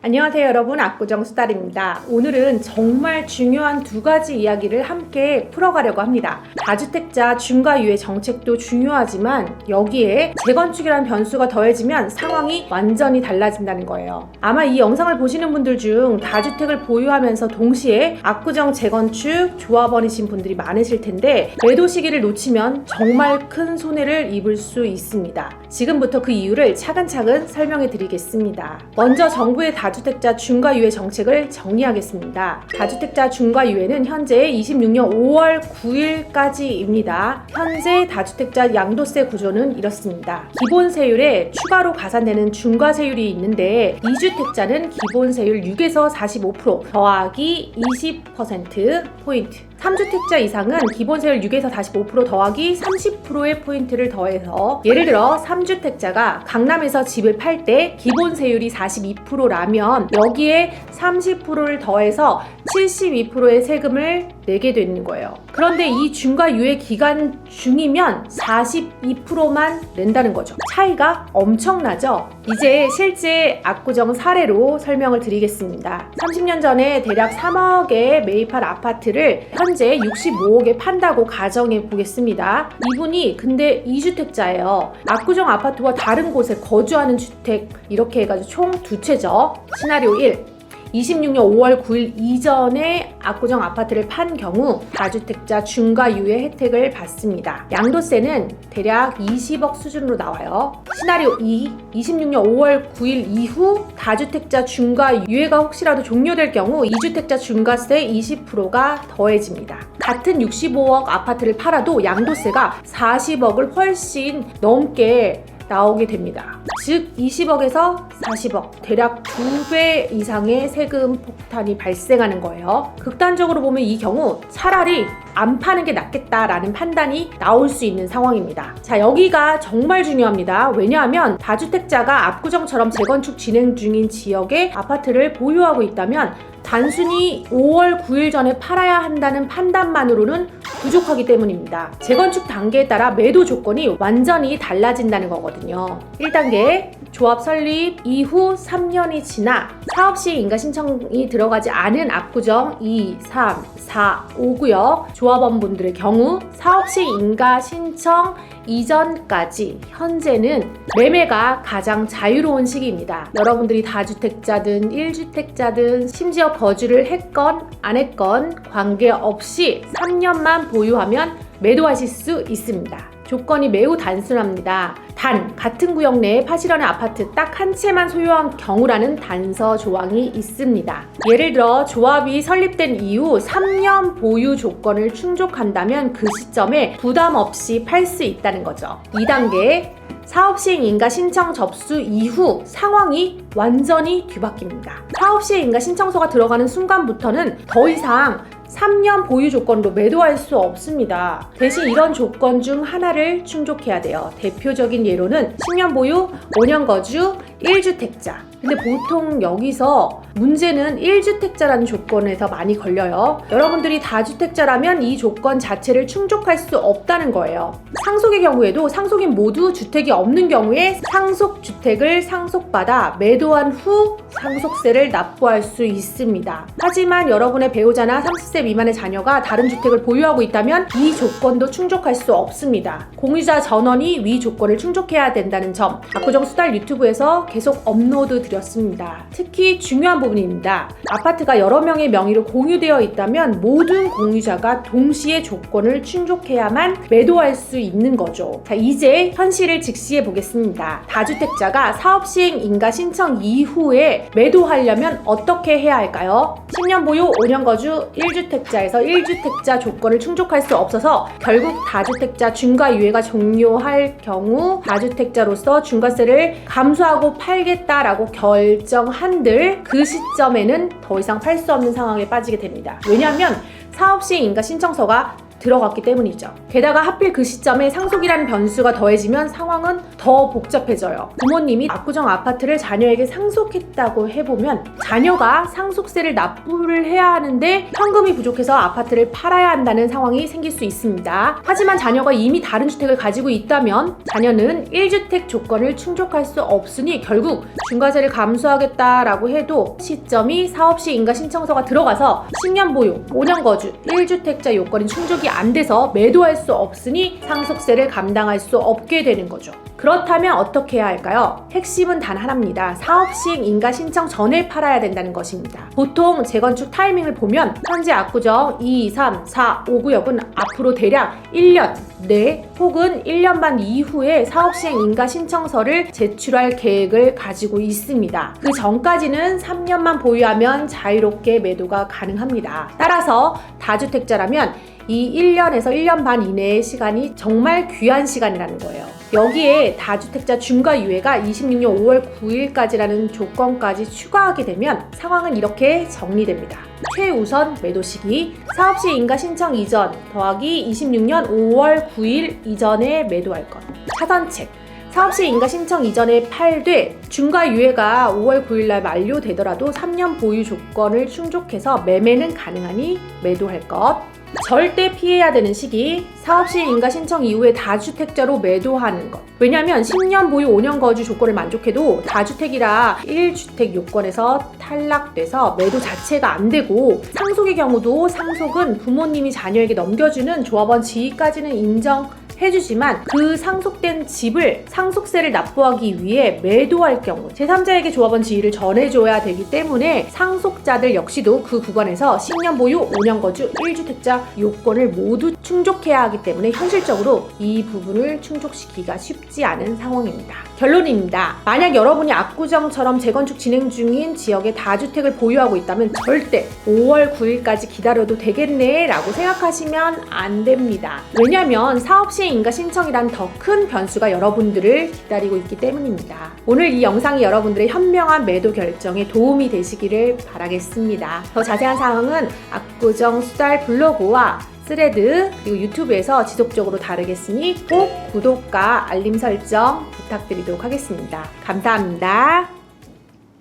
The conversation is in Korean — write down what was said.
안녕하세요 여러분, 압구정 수달입니다. 오늘은 정말 중요한 두 가지 이야기를 함께 풀어가려고 합니다. 다주택자 중과유예 정책도 중요하지만 여기에 재건축이라는 변수가 더해지면 상황이 완전히 달라진다는 거예요. 아마 이 영상을 보시는 분들 중 다주택을 보유하면서 동시에 압구정 재건축 조합원이신 분들이 많으실 텐데 매도 시기를 놓치면 정말 큰 손해를 입을 수 있습니다. 지금부터 그 이유를 차근차근 설명해 드리겠습니다. 먼저 정부의 다주택자 중과유예 정책을 정리하겠습니다. 다주택자 중과유예는 현재 26년 5월 9일까지입니다. 현재 다주택자 양도세 구조는 이렇습니다. 기본세율에 추가로 가산되는 중과세율이 있는데 2주택자는 기본세율 6에서 45% 더하기 20%포인트, 3주택자 이상은 기본세율 6에서 45% 더하기 30%의 포인트를 더해서, 예를 들어 3주택자가 강남에서 집을 팔 때 기본세율이 42%라면 여기에 30%를 더해서 72%의 세금을 내게 되는 거예요. 그런데 이 중과유예 기간 중이면 42%만 낸다는 거죠. 차이가 엄청나죠? 이제 실제 압구정 사례로 설명을 드리겠습니다. 30년 전에 대략 3억에 매입한 아파트를 현재 65억에 판다고 가정해 보겠습니다. 이분이 근데 2주택자예요. 압구정 아파트와 다른 곳에 거주하는 주택 이렇게 해가지고 총 두 채죠. 시나리오 1. 26년 5월 9일 이전에 압구정 아파트를 판 경우 다주택자 중과유예 혜택을 받습니다. 양도세는 대략 20억 수준으로 나와요. 시나리오 2. 26년 5월 9일 이후 다주택자 중과유예가 혹시라도 종료될 경우 2주택자 중과세 20%가 더해집니다. 같은 65억 아파트를 팔아도 양도세가 40억을 훨씬 넘게 나오게 됩니다. 즉 20억에서 40억, 대략 2배 이상의 세금 폭탄이 발생하는 거예요. 극단적으로 보면 이 경우 차라리 안 파는 게 낫겠다라는 판단이 나올 수 있는 상황입니다. 자, 여기가 정말 중요합니다. 왜냐하면 다주택자가 압구정처럼 재건축 진행 중인 지역에 아파트를 보유하고 있다면 단순히 5월 9일 전에 팔아야 한다는 판단만으로는 부족하기 때문입니다. 재건축 단계에 따라 매도 조건이 완전히 달라진다는 거거든요. 1단계, 조합 설립 이후 3년이 지나 사업시행 인가 신청이 들어가지 않은 압구정 2, 3, 4, 5구역 조합원분들의 경우 사업시행 인가 신청 이전까지 현재는 매매가 가장 자유로운 시기입니다. 여러분들이 다주택자든 1주택자든 심지어 거주를 했건 안 했건 관계없이 3년만 보유하면 매도하실 수 있습니다. 조건이 매우 단순합니다. 단, 같은 구역 내에 파시려는 아파트 딱 한 채만 소유한 경우라는 단서 조항이 있습니다. 예를 들어 조합이 설립된 이후 3년 보유 조건을 충족한다면 그 시점에 부담 없이 팔 수 있다는 거죠. 2단계, 사업시행 인가 신청 접수 이후 상황이 완전히 뒤바뀝니다. 사업시행 인가 신청서가 들어가는 순간부터는 더 이상 3년 보유 조건으로 매도할 수 없습니다. 대신 이런 조건 중 하나를 충족해야 돼요. 대표적인 예로는 10년 보유, 5년 거주, 1주택자. 근데 보통 여기서 문제는 1주택자라는 조건에서 많이 걸려요. 여러분들이 다주택자라면 이 조건 자체를 충족할 수 없다는 거예요. 상속의 경우에도 상속인 모두 주택이 없는 경우에 상속주택을 상속받아 매도한 후 상속세를 납부할 수 있습니다. 하지만 여러분의 배우자나 30세 미만의 자녀가 다른 주택을 보유하고 있다면 이 조건도 충족할 수 없습니다. 공유자 전원이 위 조건을 충족해야 된다는 점 압구정 수달 유튜브에서 계속 업로드 드렸습니다. 특히 중요한 부분입니다. 아파트가 여러 명의 명의로 공유되어 있다면 모든 공유자가 동시에 조건을 충족해야만 매도할 수 있는 거죠. 자, 이제 현실을 직시해 보겠습니다. 다주택자가 사업시행 인가 신청 이후에 매도하려면 어떻게 해야 할까요? 10년 보유, 5년 거주, 1주택자에서 1주택자 조건을 충족할 수 없어서 결국 다주택자 중과유예가 종료할 경우 다주택자로서 중과세를 감수하고 팔겠다라고 결정한들 그 시점에는 더 이상 팔 수 없는 상황에 빠지게 됩니다. 왜냐하면 사업시행 인가 신청서가 들어갔기 때문이죠. 게다가 하필 그 시점에 상속이라는 변수가 더해지면 상황은 더 복잡해져요. 부모님이 압구정 아파트를 자녀에게 상속했다고 해보면 자녀가 상속세를 납부를 해야 하는데 현금이 부족해서 아파트를 팔아야 한다는 상황이 생길 수 있습니다. 하지만 자녀가 이미 다른 주택을 가지고 있다면 자녀는 1주택 조건을 충족할 수 없으니 결국 중과세를 감수하겠다라고 해도 시점이 사업시 인가 신청서가 들어가서 10년 보유, 5년 거주, 1주택자 요건이 충족이 안 돼서 매도할 수 없으니 상속세를 감당할 수 없게 되는 거죠. 그렇다면 어떻게 해야 할까요? 핵심은 단 하나입니다. 사업시행 인가 신청 전에 팔아야 된다는 것입니다. 보통 재건축 타이밍을 보면 현재 압구정 2, 3, 4, 5구역은 앞으로 대략 1년 내 혹은 1년 반 이후에 사업시행 인가 신청서를 제출할 계획을 가지고 있습니다. 그 전까지는 3년만 보유하면 자유롭게 매도가 가능합니다. 따라서 다주택자라면 이 1년에서 1년 반 이내의 시간이 정말 귀한 시간이라는 거예요. 여기에 다주택자 중과 유예가 26년 5월 9일까지라는 조건까지 추가하게 되면 상황은 이렇게 정리됩니다. 최우선 매도 시기, 사업시 인가 신청 이전 더하기 26년 5월 9일 이전에 매도할 것. 차선책, 사업시 인가 신청 이전에 팔되 중과 유예가 5월 9일날 만료되더라도 3년 보유 조건을 충족해서 매매는 가능하니 매도할 것. 절대 피해야 되는 시기, 사업시 인가 신청 이후에 다주택자로 매도하는 것. 왜냐하면 10년 보유 5년 거주 조건을 만족해도 다주택이라 1주택 요건에서 탈락돼서 매도 자체가 안 되고, 상속의 경우도 상속은 부모님이 자녀에게 넘겨주는 조합원 지위까지는 인정해주지만 그 상속된 집을 상속세를 납부하기 위해 매도할 경우 제3자에게 조합원 지위를 전해줘야 되기 때문에 상속자들 역시도 그 구간에서 10년 보유 5년 거주 1주택자 요건을 모두 충족해야 하기 때문에 현실적으로 이 부분을 충족시키기가 쉽지 않은 상황입니다. 결론입니다. 만약 여러분이 압구정처럼 재건축 진행 중인 지역에 다주택을 보유하고 있다면 절대 5월 9일까지 기다려도 되겠네 라고 생각하시면 안 됩니다. 왜냐하면 사업시행 인가 신청이란 더 큰 변수가 여러분들을 기다리고 있기 때문입니다. 오늘 이 영상이 여러분들의 현명한 매도 결정에 도움이 되시기를 바라겠습니다. 더 자세한 사항은 압구정 수달 블로그와 스레드 그리고 유튜브에서 지속적으로 다루겠으니 꼭 구독과 알림 설정 부탁드리도록 하겠습니다. 감사합니다.